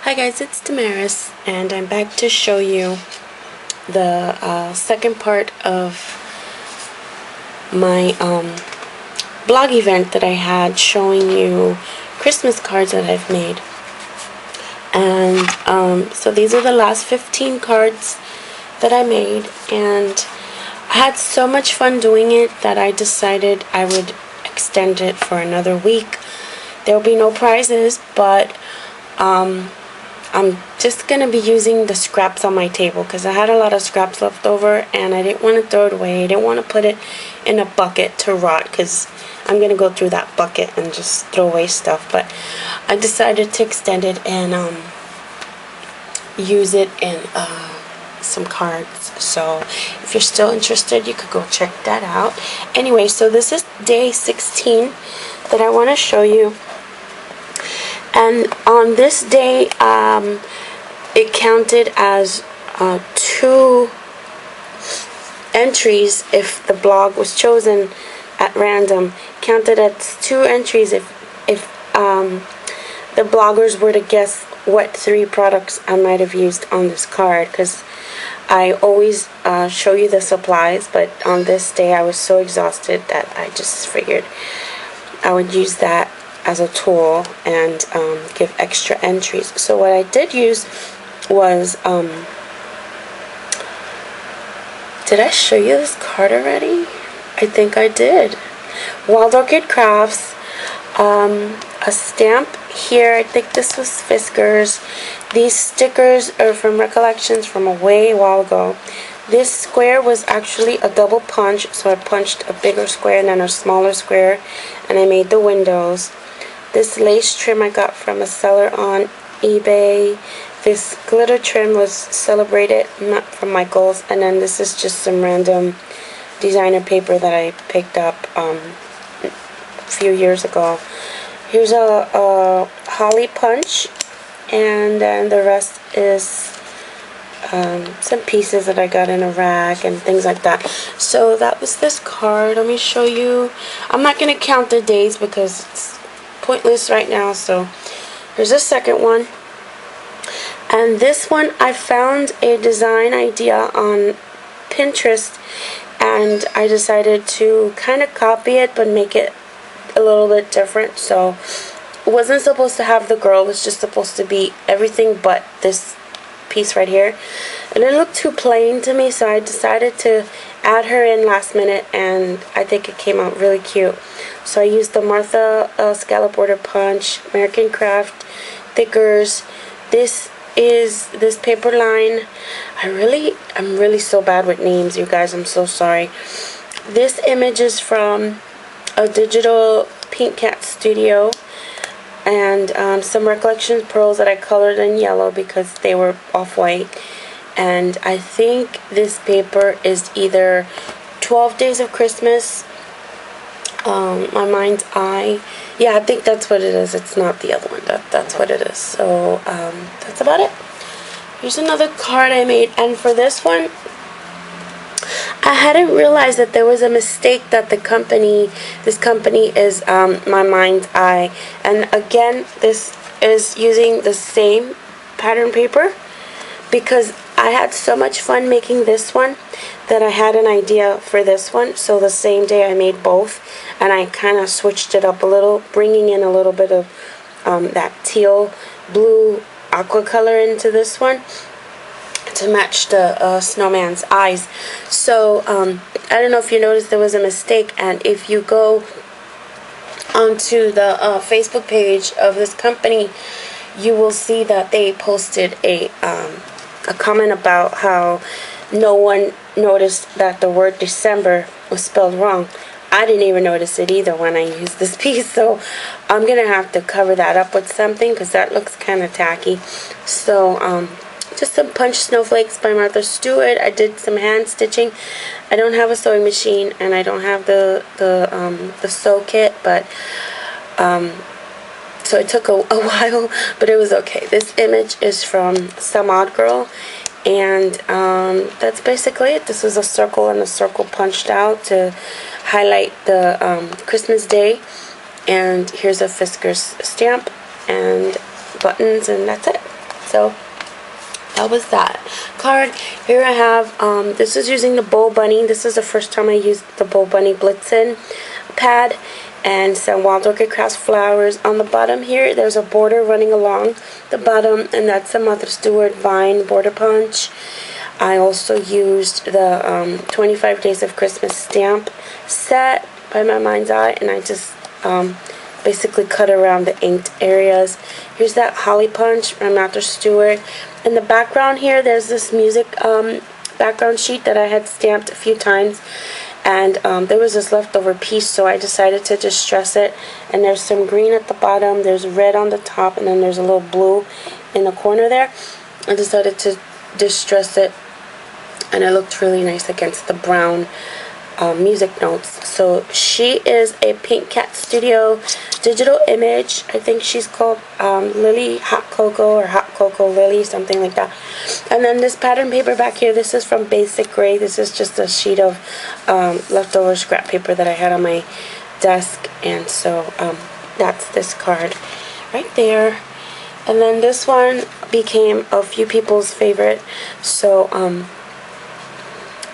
Hi guys, it's Damaris, and I'm back to show you the second part of my blog event that I had showing you Christmas cards that I've made. And so these are the last 15 cards that I made, and I had so much fun doing it that I decided I would extend it for another week. There will be no prizes, but I'm just going to be using the scraps on my table because I had a lot of scraps left over and I didn't want to throw it away. I didn't want to put it in a bucket to rot because I'm going to go through that bucket and just throw away stuff. But I decided to extend it and use it in some cards. So if you're still interested, you could go check that out. Anyway, so this is day 16 that I want to show you. And on this day, it counted as 2 entries if the blog was chosen at random. Counted as 2 entries if the bloggers were to guess what 3 products I might have used on this card, because I always show you the supplies, but on this day I was so exhausted that I just figured I would use that as a tool and give extra entries. So what I did use was, did I show you this card already? I think I did. Wild Orchid Crafts, a stamp here. I think this was Fiskars. These stickers are from Recollections from a while ago. This square was actually a double punch, so I punched a bigger square and then a smaller square, and I made the windows. This lace trim I got from a seller on eBay. This glitter trim was Celebrated, not from Michaels. And then this is just some random designer paper that I picked up a few years ago. Here's a holly punch, and then the rest is some pieces that I got in a rack and things like that. So that was this card. Let me show you. I'm not going to count the days because it's pointless right now. So here's a second one, and this one I found a design idea on Pinterest and I decided to kind of copy it but make it a little bit different. So it wasn't supposed to have the girl, it's just supposed to be everything but this piece right here, and it looked too plain to me, so I decided to add her in last minute, and I think it came out really cute. So I used the Martha scallop border punch, American Craft thickers. This is this paper line. I'm really so bad with names, you guys. I'm so sorry. This image is from a digital Pink Cat Studio, and some Recollections pearls that I colored in yellow because they were off-white. And I think this paper is either 12 Days of Christmas, My Mind's Eye. Yeah, I think that's what it is. It's not the other one. That's what it is. So that's about it. Here's another card I made, and for this one I hadn't realized that there was a mistake that this company is My Mind's Eye. And again, this is using the same pattern paper because I had so much fun making this one that I had an idea for this one. So the same day I made both, and I kind of switched it up a little, bringing in a little bit of that teal blue aqua color into this one to match the snowman's eyes. So I don't know if you noticed there was a mistake, and if you go onto the Facebook page of this company, you will see that they posted a comment about how no one noticed that the word December was spelled wrong. I didn't even notice it either when I used this piece, so I'm gonna have to cover that up with something because that looks kind of tacky. So just some punch snowflakes by Martha Stewart. I did some hand stitching. I don't have a sewing machine and I don't have the sew kit, but so it took a while, but it was okay. This image is from Some Odd Girl, and that's basically it. This is a circle and a circle punched out to highlight the Christmas day, and here's a Fiskars stamp and buttons, and that's it. So that was that card. Here I have, this is using the Bow Bunny. This is the first time I used the Bow Bunny Blitzen pad. And some Wild Orchid Crafts flowers. On the bottom here, there's a border running along the bottom, and that's a Martha Stewart Vine border punch. I also used the 25 Days of Christmas stamp set by My Mind's Eye, and I just basically cut around the inked areas. Here's that Holly punch from Martha Stewart. In the background here, there's this music background sheet that I had stamped a few times. And there was this leftover piece, so I decided to distress it. And there's some green at the bottom, there's red on the top, and then there's a little blue in the corner there. I decided to distress it, and it looked really nice against the brown music notes. So she is a Pink Cat Studio digital image. I think she's called Lily Hot Cocoa or Hot Cocoa Lily, something like that. And then this pattern paper back here, this is from Basic Gray. This is just a sheet of leftover scrap paper that I had on my desk, and so that's this card right there. And then this one became a few people's favorite. So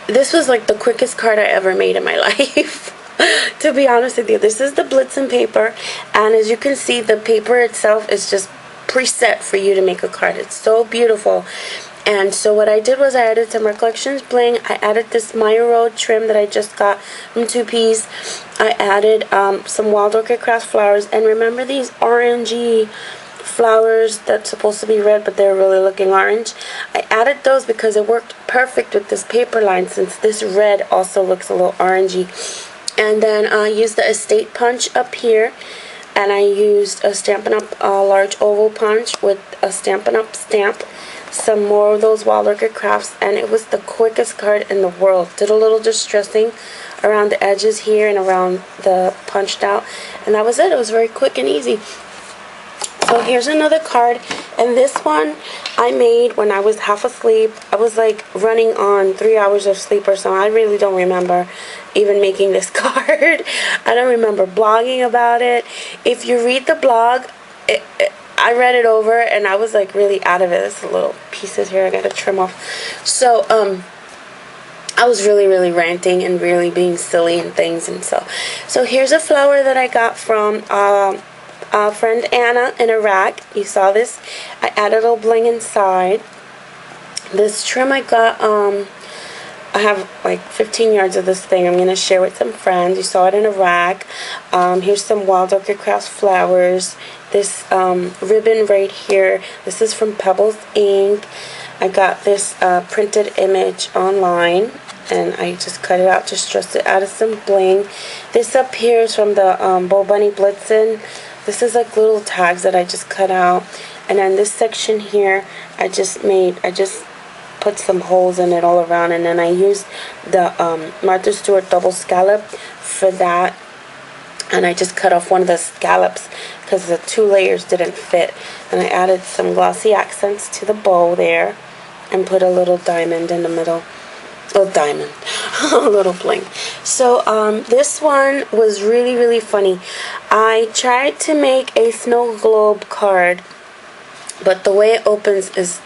this was like the quickest card I ever made in my life. To be honest with you, this is the Blitzen paper, and as you can see, the paper itself is just preset for you to make a card. It's so beautiful. And so what I did was I added some Recollections bling. I added this Maya Road trim that I just got from 2Ps. I added some Wild Orchid Crafts flowers, and remember these orangey flowers that's supposed to be red, but they're really looking orange? I added those because it worked perfect with this paper line, since this red also looks a little orangey. And then I used the Estate punch up here, and I used a Stampin' Up! Large oval punch with a Stampin' Up! Stamp, some more of those Wild Orchid Crafts, and it was the quickest card in the world. Did a little distressing around the edges here and around the punched out, and that was it. It was very quick and easy. So here's another card, and this one I made when I was half asleep. I was like running on 3 hours of sleep or so. I really don't remember even making this card. I don't remember blogging about it. If you read the blog, I read it over and I was like really out of it. There's little pieces here I gotta trim off. So I was really ranting and really being silly and things, and so here's a flower that I got from friend Anna in Iraq. You saw this. I added a little bling inside. This trim I got, I have like 15 yards of this thing. I'm going to share with some friends. You saw it in Iraq. Here's some Wild Orchid Crafts flowers. This ribbon right here, this is from Pebbles Ink. I got this printed image online, and I just cut it out, distressed it, added some bling. This up here is from the Bow Bunny Blitzen. This is like little tags that I just cut out. And then this section here, I just put some holes in it all around, and then I used the Martha Stewart double scallop for that. And I just cut off one of the scallops because the 2 layers didn't fit. And I added some glossy accents to the bow there and put a little diamond in the middle. Oh, diamond. A little bling. So this one was really funny. I tried to make a snow globe card, but the way it opens is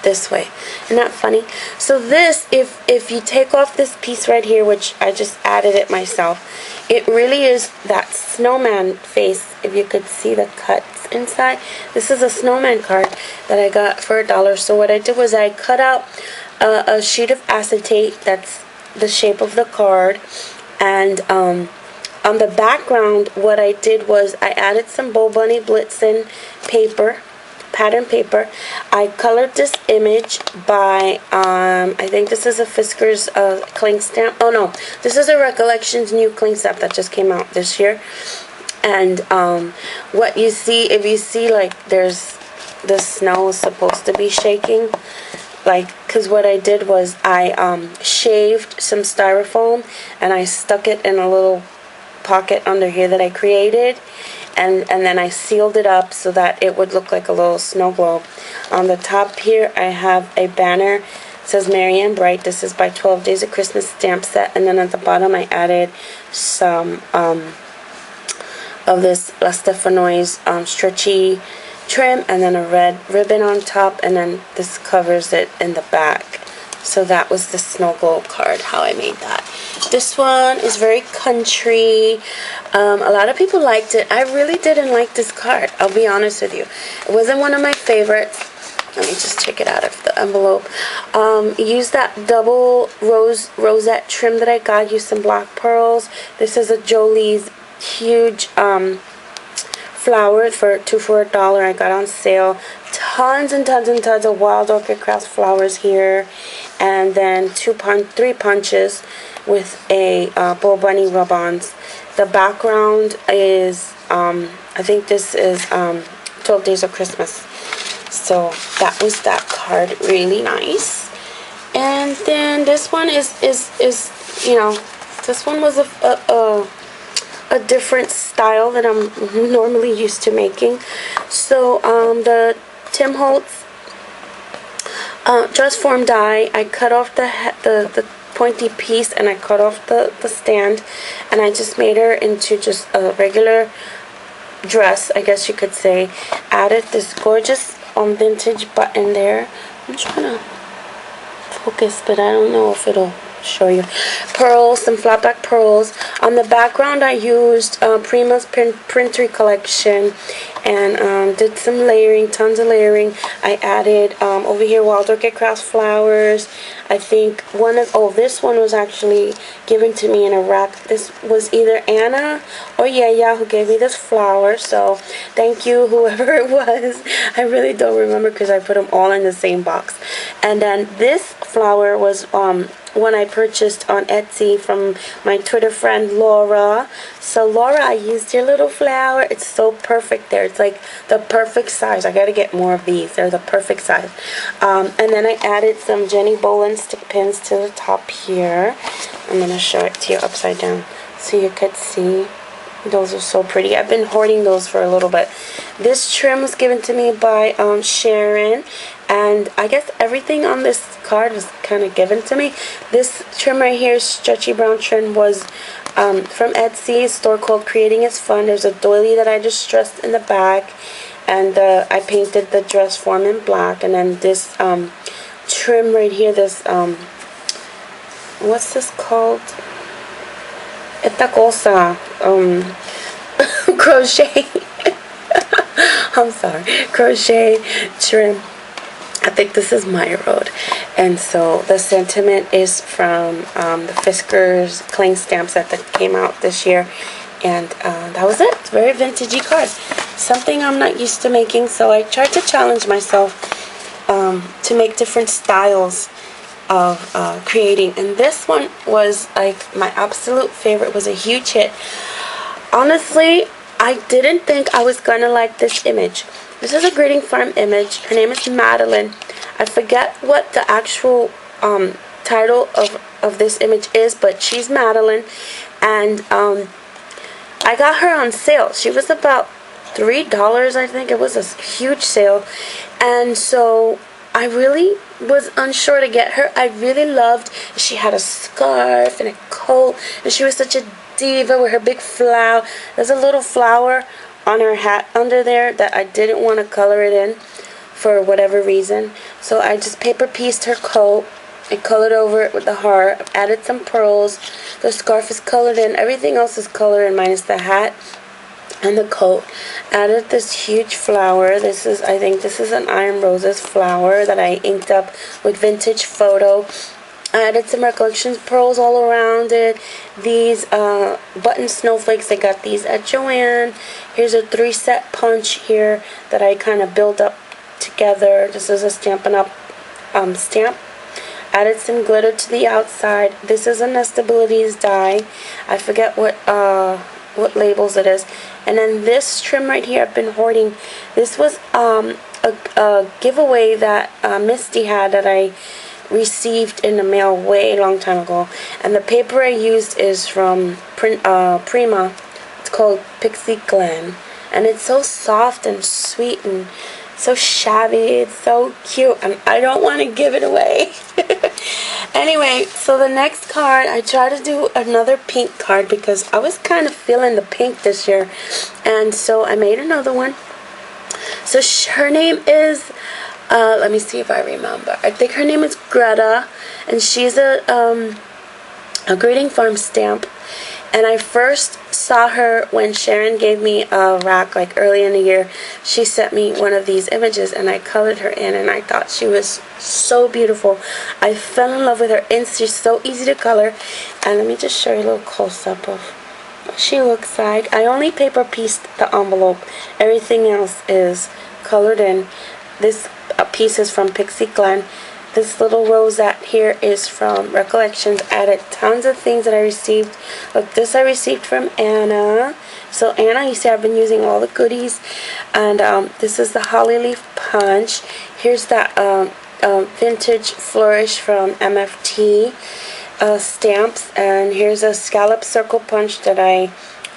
this way. Isn't that funny? So this, if you take off this piece right here, which I just added it myself, it really is that snowman face. If you could see the cuts inside, this is a snowman card that I got for $1. So what I did was I cut out a sheet of acetate that's the shape of the card, and on the background what I did was I added some Bow Bunny Blitzen paper, pattern paper. I colored this image by I think this is a Fiskars cling stamp. Oh no, this is a Recollections new cling stamp that just came out this year. And what you see, if you see, like, there's the snow is supposed to be shaking, like, because what I did was I shaved some styrofoam and I stuck it in a little pocket under here that I created, and then I sealed it up so that it would look like a little snow globe. On the top here I have a banner. It says Marianne Bright. This is by 12 Days of Christmas stamp set, and then at the bottom I added some of this La Stefanois stretchy trim, and then a red ribbon on top, and then this covers it in the back. So that was the Snow Globe card, how I made that. This one is very country. A lot of people liked it. I really didn't like this card, I'll be honest with you. It wasn't one of my favorites. Let me just take it out of the envelope. Use that double rosette trim that I got. Use some black pearls. This is a Jolie's huge flower for $2 for $1. I got on sale. Tons and tons and tons of Wild Orchid Crafts flowers here, and then three punches with a Bo Bunny rub-ons. The background is I think this is 12 Days of Christmas. So that was that card, really nice. And then this one is you know, this one was a different style that I'm normally used to making. So the Tim Holtz dress form die, I cut off the pointy piece, and I cut off the stand, and I just made her into just a regular dress, I guess you could say. Added this gorgeous vintage button there. I'm trying to focus, but I don't know if it'll show you. Pearls, some flat back pearls. On the background I used Prima's Printery collection, and did some layering, tons of layering. I added over here Wild Orchid Crafts flowers. I think this one was actually given to me in a rack. This was either Anna or Yaya who gave me this flower, so thank you whoever it was. I really don't remember because I put them all in the same box. And then this flower was one I purchased on Etsy from my Twitter friend Laura. So Laura, I used your little flower. It's so perfect there. It's like the perfect size. I gotta get more of these. They're the perfect size. And then I added some Jenny Bolin stick pins to the top here. I'm gonna show it to you upside down so you could see. Those are so pretty. I've been hoarding those for a little bit. This trim was given to me by Sharon, and I guess everything on this card was kind of given to me. This trim right here, stretchy brown trim, was from Etsy, a store called Creating is Fun. There's a doily that I just dressed in the back, and I painted the dress form in black. And then this trim right here, this what's this called? Esta cosa, crochet. I'm sorry, crochet trim. I think this is My Road. And so the sentiment is from the Fiskars cling stamps that came out this year. And that was it. It's a very vintagey card. Something I'm not used to making, so I tried to challenge myself to make different styles of creating. And this one was like my absolute favorite. Was a huge hit. Honestly, I didn't think I was gonna like this image. This is a greeting farm image. Her name is Madeline. I forget what the actual title of this image is, but she's Madeline. And I got her on sale. She was about $3, I think. It was a huge sale. And so I really was unsure to get her. I really loved, she had a scarf and a coat, and she was such a diva with her big flower. There's a little flower on her hat under there that I didn't want to color it in for whatever reason. So I just paper pieced her coat and colored over it with the heart. Added some pearls. The scarf is colored in. Everything else is colored in minus the hat and the coat. Added this huge flower. I think this is an Iron Roses flower that I inked up with Vintage Photo. I added some Recollections pearls all around it. These button snowflakes, I got these at Joann. Here's a 3-set punch here that I kind of built up together. This is a Stampin' Up stamp. Added some glitter to the outside. This is a Nestabilities die. I forget what labels it is. And then this trim right here, I've been hoarding. This was a giveaway that Misty had that I received in the mail way long time ago, and the paper I used is from Prima. It's called Pixie Glen, and it's so soft and sweet and so shabby. It's so cute, and I don't want to give it away. Anyway, so the next card, I tried to do another pink card because I was kind of feeling the pink this year, and so I made another one. So her name is, let me see if I remember. I think her name is Greta, and she's a greeting farm stamp. And I first saw her when Sharon gave me a rack, like early in the year. She sent me one of these images and I colored her in, and I thought she was so beautiful. I fell in love with her, and she's so easy to color. And let me just show you a little close-up of what she looks like. I only paper pieced the envelope. Everything else is colored in. This piece is from Pixie Glen. This little rosette here is from Recollections. I added tons of things that I received. Look, this I received from Anna. So Anna, you see I've been using all the goodies. And this is the Holly Leaf Punch. Here's that Vintage Flourish from MFT stamps. And here's a Scallop Circle Punch that I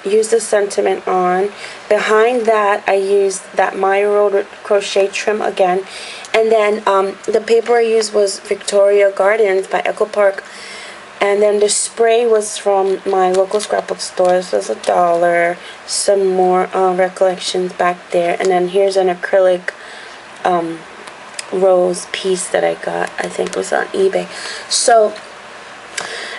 used the sentiment on. Behind that, I used that My Road crochet trim again. And then the paper I used was Victoria Gardens by Echo Park. And then the spray was from my local scrapbook store. This was $1. Some more Recollections back there. And then here's an acrylic rose piece that I got. I think it was on eBay. So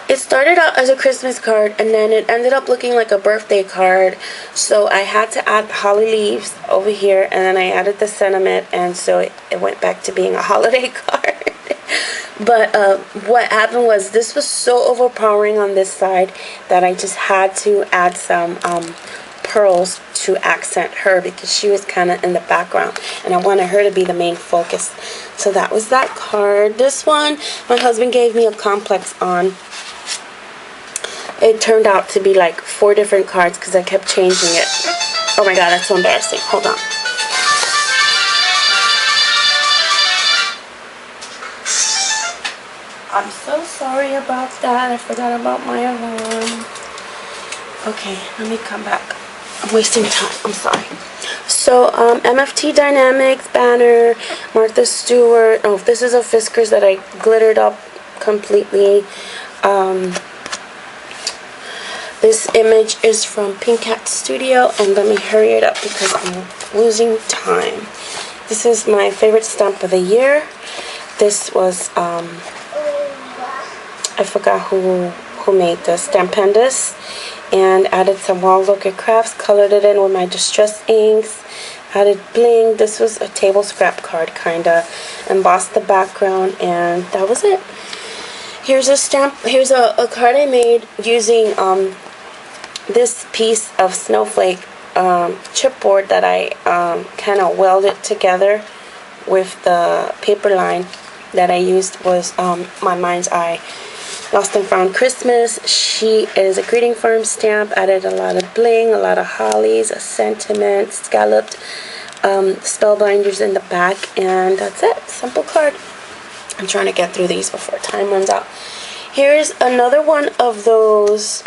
it started out as a Christmas card, and then it ended up looking like a birthday card. So I had to add holly leaves over here, and then I added the sentiment, and so it went back to being a holiday card. But what happened was this was so overpowering on this side that I just had to add some pearls to accent her, because she was kind of in the background and I wanted her to be the main focus. So that was that card. This one my husband gave me a complex on. It turned out to be like 4 different cards because I kept changing it. Oh my god, that's so embarrassing. Hold on. I'm so sorry about that. I forgot about my alarm. Okay, let me come back. I'm wasting time. I'm sorry. So, MFT Dynamics banner, Martha Stewart. Oh, this is a Fiskars that I glittered up completely. This image is from Pink Cat Studio, and let me hurry it up because I'm losing time. This is my favorite stamp of the year. This was, I forgot who made this, Stampendous, and added some Wild Orchid Crafts, colored it in with my Distress inks, added bling. This was a table scrap card, kinda, embossed the background, and that was it. Here's a stamp, here's a card I made using this piece of snowflake chipboard that I kind of welded together with the paper line that I used was My Mind's Eye Lost and Found Christmas. She is a greeting farm stamp, added a lot of bling, a lot of hollies, a sentiment, scalloped spellbinders in the back, and that's it. Simple card. I'm trying to get through these before time runs out. Here's another one of those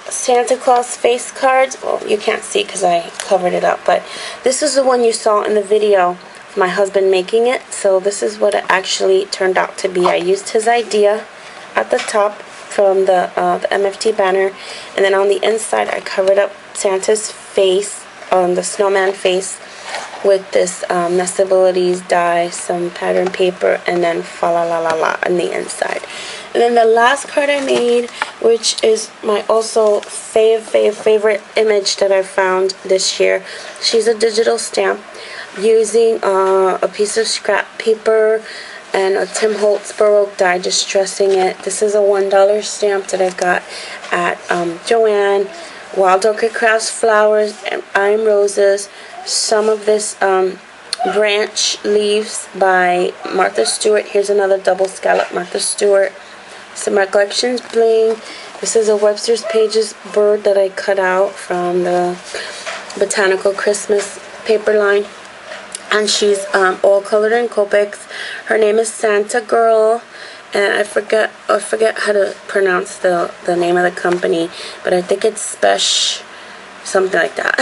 Santa Claus face cards. Well, you can't see because I covered it up, but this is the one you saw in the video of my husband making it. So this is what it actually turned out to be. I used his idea at the top from the MFT banner, and then on the inside I covered up Santa's face, on the snowman face, with this Nestabilities die, some pattern paper, and then fa la la la la on the inside. And then the last card I made, which is my also favorite image that I found this year. She's a digital stamp using a piece of scrap paper and a Tim Holtz Baroque die, distressing it. This is a $1 stamp that I got at Joann. Wild Orchid Crafts flowers and I'm roses. Some of this branch leaves by Martha Stewart. Here's another double scallop Martha Stewart. Some Recollections bling. This is a Webster's Pages bird that I cut out from the Botanical Christmas paper line. And she's all colored in Copics. Her name is Santa Girl, and I forget how to pronounce the name of the company, but I think it's Spesh, something like that.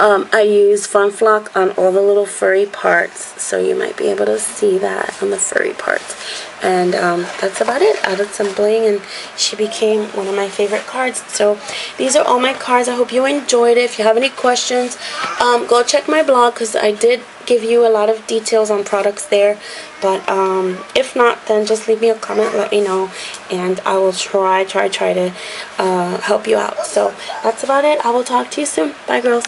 I use Fun Flock on all the little furry parts, so you might be able to see that on the furry parts. And that's about it. Added some bling, and she became one of my favorite cards. So these are all my cards. I hope you enjoyed it. If you have any questions, go check my blog, because I did give you a lot of details on products there. But if not, then just leave me a comment, let me know, and I will try to help you out. So that's about it. I will talk to you soon. Bye, girls.